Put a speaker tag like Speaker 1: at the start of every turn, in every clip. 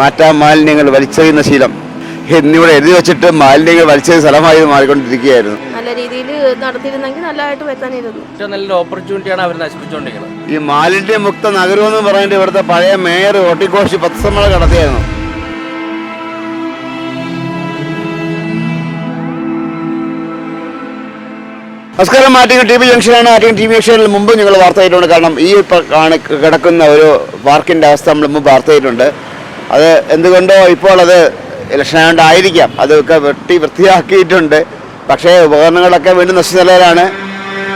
Speaker 1: മാറ്റാൻ മാലിന്യങ്ങൾ വലിച്ചെറിയുന്ന ശീലം എന്നിവിടെ എഴുതി വെച്ചിട്ട് മാലിന്യങ്ങൾ വലിച്ചെറിയ സ്ഥലമായി മാറിക്കൊണ്ടിരിക്കുകയായിരുന്നു.
Speaker 2: നല്ല രീതിയിൽ നടത്തിയിരുന്നെങ്കിൽ നല്ലതായിട്ട് വരുത്താനിരുന്നു.
Speaker 3: ഏറ്റവും നല്ലൊരു ഓപ്പർച്യൂണിറ്റിയാണ് അവർ നശിപ്പിച്ചുകൊണ്ടിരിക്കുന്നത്.
Speaker 1: ഈ മാലിന്യമുക്ത നഗരം എന്ന് പറയുന്നത് ഇവിടുത്തെ പഴയ മേയർ ഒട്ടിക്കോശി പത്രസമ്മേളനം നടത്തിയായിരുന്നു. നമസ്കാരം, ആറ്റിങ്ങൽ ടി വി ജംഗ്ഷനാണ്. ആറ്റിങ്ങൽ ടി വി ജംഗ്ഷനിൽ മുമ്പ് ഞങ്ങൾ വാർത്ത ചെയ്തിട്ടുണ്ട്. കാരണം ഈ കിടക്കുന്ന ഒരു പാർക്കിൻ്റെ അവസ്ഥ നമ്മൾ മുമ്പ് വാർത്ത ചെയ്തിട്ടുണ്ട്. അത് എന്തുകൊണ്ടോ ഇപ്പോൾ അത് ഇലക്ഷൻ ആയതുകൊണ്ടായിരിക്കാം അതൊക്കെ വൃത്തിയാക്കിയിട്ടുണ്ട്. പക്ഷേ ഉപകരണങ്ങളൊക്കെ വീണ്ടും നശിച്ച നിലയിലാണ്.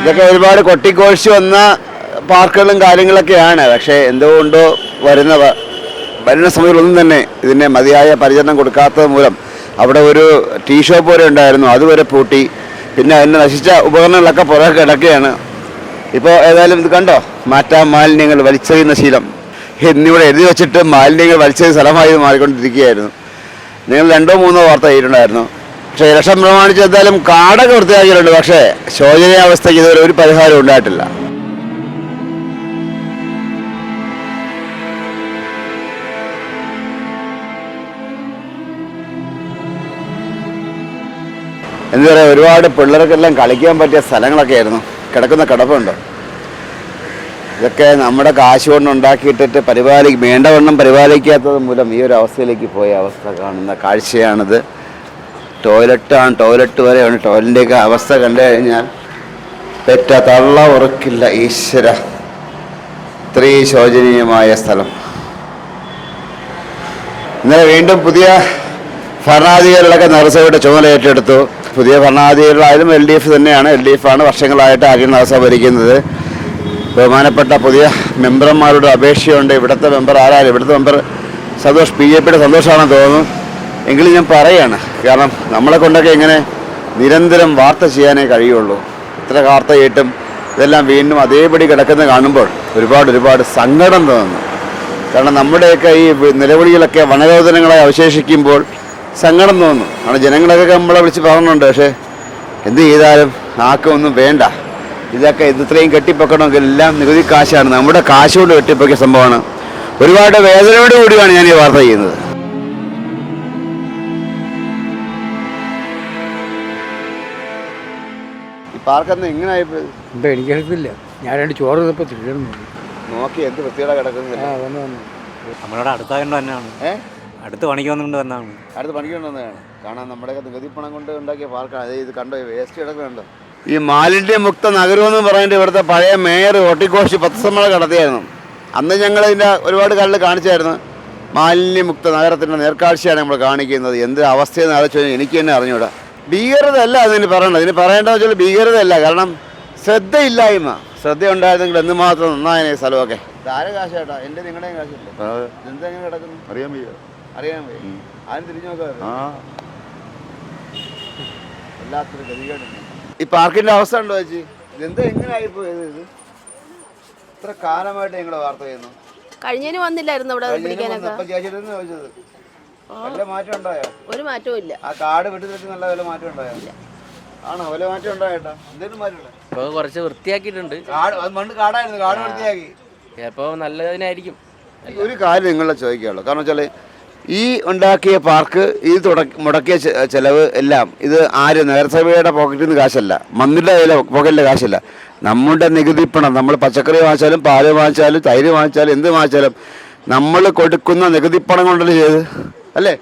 Speaker 1: ഇതൊക്കെ ഒരുപാട് കൊട്ടിക്കോഴിച്ച് വന്ന പാർക്കുകളും കാര്യങ്ങളൊക്കെയാണ്. പക്ഷേ എന്തുകൊണ്ടോ വരുന്ന സമയത്തൊന്നും തന്നെ ഇതിനെ മതിയായ പരിചരണം കൊടുക്കാത്തത് മൂലം അവിടെ ഒരു ടീ ഷോപ്പ് വരെ ഉണ്ടായിരുന്നു, അതുവരെ പൂട്ടി. പിന്നെ അതിൻ്റെ നശിച്ച ഉപകരണങ്ങളൊക്കെ പുറകെ കിടക്കുകയാണ്. ഇപ്പോൾ ഏതായാലും ഇത് കണ്ടോ, മാറ്റാൻ മാലിന്യങ്ങൾ വലിച്ചെറിയുന്ന ശീലം എന്നിവിടെ എഴുതി വെച്ചിട്ട് മാലിന്യങ്ങൾ വലിച്ചെറിയ സ്ഥലമായി മാറിക്കൊണ്ടിരിക്കുകയായിരുന്നു. നിങ്ങൾ 2-3 വാർത്ത ചെയ്തിട്ടുണ്ടായിരുന്നു. പക്ഷേ ഇലക്ഷൻ പ്രമാണിച്ച് എന്തായാലും കാടൊക്കെ വൃത്തിയാക്കിയിട്ടുണ്ട്. പക്ഷേ ശോചനീയാവസ്ഥയ്ക്ക് ഇതുവരെ ഒരു പരിഹാരം ഉണ്ടായിട്ടില്ല. എന്താ പറയുക, ഒരുപാട് പിള്ളേർക്കെല്ലാം കളിക്കാൻ പറ്റിയ സ്ഥലങ്ങളൊക്കെ ആയിരുന്നു. കിടക്കുന്ന കിടപ്പുണ്ട്. ഇതൊക്കെ നമ്മുടെ കാശ് കൊണ്ട് ഉണ്ടാക്കിയിട്ടിട്ട് വേണ്ടവണ്ണം പരിപാലിക്കാത്തത് മൂലം ഈ ഒരു അവസ്ഥയിലേക്ക് പോയ അവസ്ഥ കാണുന്ന കാഴ്ചയാണിത്. ടോയ്ലറ്റ് വരെയാണ്. ടോയ്ലറ്റിൻ്റെയൊക്കെ അവസ്ഥ കണ്ടു കഴിഞ്ഞാൽ പെറ്റ തള്ള ഉറക്കില്ല. ഈശ്വര, ഇത്രയും ശോചനീയമായ സ്ഥലം. ഇന്നലെ വീണ്ടും പുതിയ ഭരണാധികാരികളൊക്കെ നഗരസഭയുടെ ചുമതല ഏറ്റെടുത്തു. പുതിയ ഭരണാധികാരികളായാലും LDF തന്നെയാണ്. LDF ആണ് വർഷങ്ങളായിട്ട് ആറ്റിങ്ങൽ നഗരസഭ ഭരിക്കുന്നത്. ബഹുമാനപ്പെട്ട പുതിയ മെമ്പർമാരുടെ അപേക്ഷയുണ്ട്. ഇവിടുത്തെ മെമ്പർ ആരായാലും, ഇവിടുത്തെ മെമ്പർ സന്തോഷ്, BJPയുടെ സന്തോഷമാണെന്ന് തോന്നുന്നു. എങ്കിലും ഞാൻ പറയുകയാണ്, കാരണം നമ്മളെ കൊണ്ടൊക്കെ ഇങ്ങനെ നിരന്തരം വാർത്ത ചെയ്യാനേ കഴിയുള്ളൂ. ഇത്ര വാർത്ത ചെയ്തിട്ടും ഇതെല്ലാം വീണ്ടും അതേപടി കിടക്കുന്നത് കാണുമ്പോൾ ഒരുപാട് സങ്കടം തോന്നുന്നു. കാരണം നമ്മുടെയൊക്കെ ഈ നിലവിളികളൊക്കെ വനരോധനങ്ങളായി അവശേഷിക്കുമ്പോൾ സങ്കടം തോന്നുന്നു. കാരണം ജനങ്ങളൊക്കെ നമ്മളെ വിളിച്ച് പറഞ്ഞിട്ടുണ്ട്. പക്ഷേ എന്ത് ചെയ്താലും ആർക്കൊന്നും വേണ്ട. ഇതൊക്കെ ഇത്രയും കെട്ടിപ്പൊക്കണമെങ്കിൽ എല്ലാം നികുതി കാശാണ്. നമ്മുടെ കാശ് കൊണ്ട് കെട്ടിപ്പൊക്കിയ സംഭവമാണ്. ഒരുപാട് വേദനയോട് കൂടിയാണ് ഞാൻ ഈ വാർത്ത ചെയ്യുന്നത്. ഈ പാർക്കൊന്നും എങ്ങനെ ആയിപ്പോയി
Speaker 4: എന്താ എനിക്കറിയത്തില്ല. ഞാൻ 2 ചോറ് തന്നപ്പോൾ തിരിഞ്ഞു
Speaker 1: നോക്കി എന്ത് വൃത്തിയോടെ കിടക്കുന്നില്ല.
Speaker 5: നമ്മളിവിടെ അടുത്തായതുകൊണ്ട് തന്നെയാണ്. അടുത്ത് പണിക്ക് വന്നുകൊണ്ട് വന്നതാണ്.
Speaker 1: അടുത്ത് പണിക്ക് കൊണ്ടുവന്നതാണ്. കാണാൻ നമ്മുടെയൊക്കെ നികുതി പണം കൊണ്ട് ഉണ്ടാക്കിയ പാർക്കാണ്. അതായത് ഇത് കണ്ടോ, വേസ്റ്റ് കിടക്കുന്നുണ്ടോ. ഈ മാലിന്യമുക്ത നഗരം എന്ന് പറയുന്നത് ഇവിടുത്തെ പഴയ മേയർ ഒട്ടിക്കോശി പത്രസമ്മേളനം നടത്തിയായിരുന്നു. അന്ന് ഞങ്ങൾ ഇതിൻ്റെ ഒരുപാട് കല്ല് കാണിച്ചായിരുന്നു. മാലിന്യമുക്ത നഗരത്തിൻ്റെ നേർക്കാഴ്ചയാണ് നമ്മൾ കാണിക്കുന്നത്. എന്ത് അവസ്ഥയെന്ന് ആലോചിച്ച് എനിക്ക് തന്നെ അറിഞ്ഞൂടാ. ഭീകരതയല്ല അതിന് പറയേണ്ടത്. ഇതിന് പറയേണ്ടതെന്ന് വെച്ചാൽ ഭീകരതയല്ല, കാരണം ശ്രദ്ധയില്ലായ്മ. ശ്രദ്ധ ഉണ്ടായിരുന്നെങ്കിൽ എന്തുമാത്രം നന്നായനെ സ്ഥലമൊക്കെ. ധാരാ കാശേട്ടാ, എൻ്റെ നിങ്ങളുടെയും കാശല്ലേ. എന്താ എങ്ങനെ കിടക്കുന്നു അറിയാൻ വയ്യ. ആരും തിരിഞ്ഞു നോക്കാറ്. വല്ലാത്തൊരു ഗതികേടുണ്ട് ഈ പാർക്കിന്റെ അവസ്ഥ ഉണ്ടോ ചേച്ചി? ഇതെന്താ എങ്ങനെ ആയിപ്പോയത്? ഇത് ഇത്ര കാലമായിട്ട് ഞങ്ങൾ വാർത്ത ചെയ്യുന്നു.
Speaker 2: കഴിഞ്ഞതിന് വന്നില്ലായിരുന്നു ഇവിടെ പിടിക്കാനൊക്കെ.
Speaker 1: ചോദിച്ചത് വല്ല മാറ്റം ഉണ്ടായോ?
Speaker 2: ഒരു മാറ്റവും ഇല്ല.
Speaker 1: ആ കാട് വെട്ടി നല്ല വല്ല മാറ്റം ഉണ്ടായോ? ആണോ, വല്ല മാറ്റം ഉണ്ടായേട്ടാ? എന്തെങ്കിലും മാറ്റം?
Speaker 3: ഇപ്പോൾ കുറച്ച് വൃത്തിയാക്കിയിട്ടുണ്ട്.
Speaker 1: മണ്ണ് കാടായിരുന്നു, കാട് വൃത്തിയാക്കി.
Speaker 3: ചിലപ്പോൾ നല്ലതിനായിരിക്കും.
Speaker 1: ഒരു കാര്യം നിങ്ങളെ ചോദിക്കാനുള്ളൂ. കാരണം വെച്ചാൽ ഈ ഉണ്ടാക്കിയ പാർക്ക്, ഈ മുടക്കിയ ചെലവ് എല്ലാം ഇത് ആര്, നഗരസഭയുടെ പോക്കറ്റിൽ നിന്ന് കാശല്ല, മന്ത്രിയുടെ പോക്കറ്റിലെ കാശല്ല, നമ്മുടെ നികുതി പണം. നമ്മൾ പച്ചക്കറി വാങ്ങിച്ചാലും പാല് വാങ്ങിച്ചാലും തൈര് വാങ്ങിച്ചാലും എന്ത് വാങ്ങിച്ചാലും നമ്മൾ കൊടുക്കുന്ന നികുതി പണം കൊണ്ടല്ലേ ചെയ്ത്, അല്ലേ?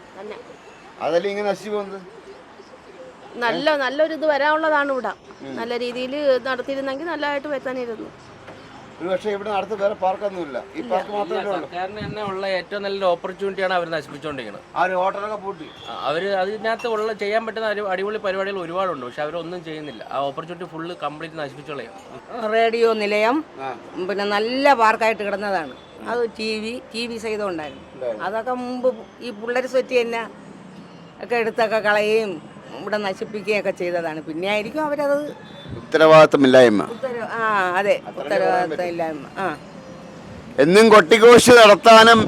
Speaker 1: അതല്ലേ ഇങ്ങനെ നശിച്ചു പോകുന്നത്.
Speaker 2: നല്ലൊരു ഇത് വരാനുള്ളതാണ് ഇവിടെ. നല്ല രീതിയിൽ നടത്തിയിരുന്നെങ്കിൽ നല്ലതായിട്ട് വരുത്താനിരുന്നു.
Speaker 1: പക്ഷേ ഇവിടെ അടുത്ത് വേറെ പാർക്കൊന്നുമില്ല. ഈ പാർക്ക് മാത്രമേ ഉള്ളൂ.
Speaker 3: സർക്കാരിന് തന്നെ ഉള്ള ഏറ്റവും നല്ലൊരു ഓപ്പർച്യൂണിറ്റിയാണ് അവർ നശിപ്പിച്ചുകൊണ്ടിരിക്കുന്നത്.
Speaker 1: ആ ഒരു ഹോട്ടലൊക്കെ പൂട്ടി.
Speaker 3: അവർ അതിനകത്ത് ചെയ്യാൻ പറ്റുന്ന അടിപൊളി പരിപാടികൾ ഒരുപാടുണ്ട്. പക്ഷെ അവരൊന്നും ചെയ്യുന്നില്ല. ആ ഓപ്പർച്യൂണിറ്റി ഫുള്ള് കംപ്ലീറ്റ് നശിപ്പിച്ചോളയും.
Speaker 6: റേഡിയോ നിലയം പിന്നെ നല്ല പാർക്കായിട്ട് കിടന്നതാണ്. അത് ടി വി സഹിതമുണ്ടായിരുന്നു. അതൊക്കെ മുമ്പ് ഈ പിള്ളേർ സെറ്റ് തന്നെ ഒക്കെ എടുത്തൊക്കെ കളയുകയും ഇവിടെ നശിപ്പിക്കുകയൊക്കെ ചെയ്തതാണ്. പിന്നെ ആയിരിക്കും അവരത്
Speaker 1: ഉത്തരവാദിത്തമില്ലായ്മ.
Speaker 6: അതെ, ഉത്തരവാദിത്തമില്ലായ്മ.
Speaker 1: എന്നും കൊട്ടിഘോഷ് നടത്താനും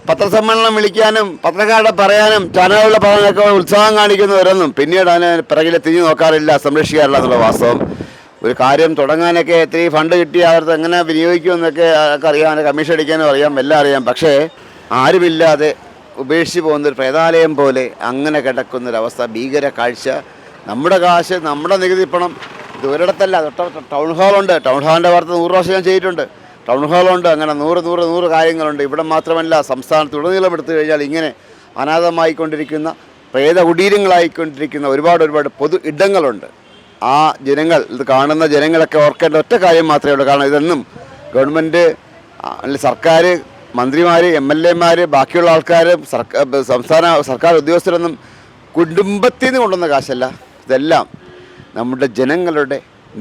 Speaker 1: പത്രസമ്മേളനം വിളിക്കാനും പത്രക്കാരുടെ പറയാനും ചാനലുകളുടെ പറയാനൊക്കെ ഉത്സാഹം കാണിക്കുന്നവരൊന്നും പിന്നീട് അതിന് പിറകിൽ തിരിഞ്ഞു നോക്കാറില്ല, സംരക്ഷിക്കാറില്ല എന്നുള്ള വാസ്തവം. ഒരു കാര്യം തുടങ്ങാനൊക്കെ എത്ര ഫണ്ട് കിട്ടി അവർക്ക് എങ്ങനെ വിനിയോഗിക്കുമെന്നൊക്കെ അറിയാം, കമ്മീഷൻ അടിക്കാനും അറിയാം, എല്ലാം അറിയാം. പക്ഷേ ആരുമില്ലാതെ ഉപേക്ഷിച്ച് പോകുന്നൊരു പ്രേതാലയം പോലെ അങ്ങനെ കിടക്കുന്നൊരവസ്ഥ, ഭീകര കാഴ്ച. നമ്മുടെ കാശ്, നമ്മുടെ നികുതി പണം ഇത് ഒരിടത്തല്ല. ടൗൺ ഹാളുണ്ട്, ടൗൺ ഹാളിൻ്റെ വാർത്ത 100 പ്രാവശ്യം ഞാൻ ചെയ്തിട്ടുണ്ട്. ടൗൺ ഹാളുണ്ട്, അങ്ങനെ 100 കാര്യങ്ങളുണ്ട്. ഇവിടെ മാത്രമല്ല, സംസ്ഥാനത്ത് ഉടനീളം എടുത്തു കഴിഞ്ഞാൽ ഇങ്ങനെ അനാഥമായിക്കൊണ്ടിരിക്കുന്ന, പ്രേത കുടീരങ്ങളായിക്കൊണ്ടിരിക്കുന്ന ഒരുപാട് പൊതു ഇടങ്ങളുണ്ട്. ആ ജനങ്ങൾ, ഇത് കാണുന്ന ജനങ്ങളൊക്കെ ഓർക്കേണ്ട ഒറ്റ കാര്യം മാത്രമേ ഉള്ളൂ. കാരണം ഇതൊന്നും ഗവൺമെൻറ്, സർക്കാർ, മന്ത്രിമാർ, MLA മാർ, ബാക്കിയുള്ള ആൾക്കാർ, സംസ്ഥാന സർക്കാർ ഉദ്യോഗസ്ഥരൊന്നും കുടുംബത്തിൽ നിന്ന് കൊണ്ടുവന്ന കാശല്ല. ഇതെല്ലാം നമ്മുടെ ജനങ്ങളുടെ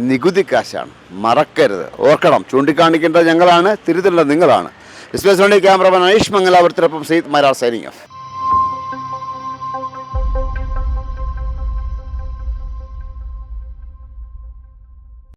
Speaker 1: നികുതി കാശാണ്. മറക്കരുത്, ഓർക്കണം. ചൂണ്ടിക്കാണിക്കേണ്ടത് ഞങ്ങളാണ്, തിരുത്തേണ്ടത് നിങ്ങളാണ്. എക്സ്പ്രസ് വണ്ടി ക്യാമറമാൻ അനീഷ് മംഗലാപുരത്തിനൊപ്പം സയ്യിദ് മരാർ സൈനിങ് ഓഫ്.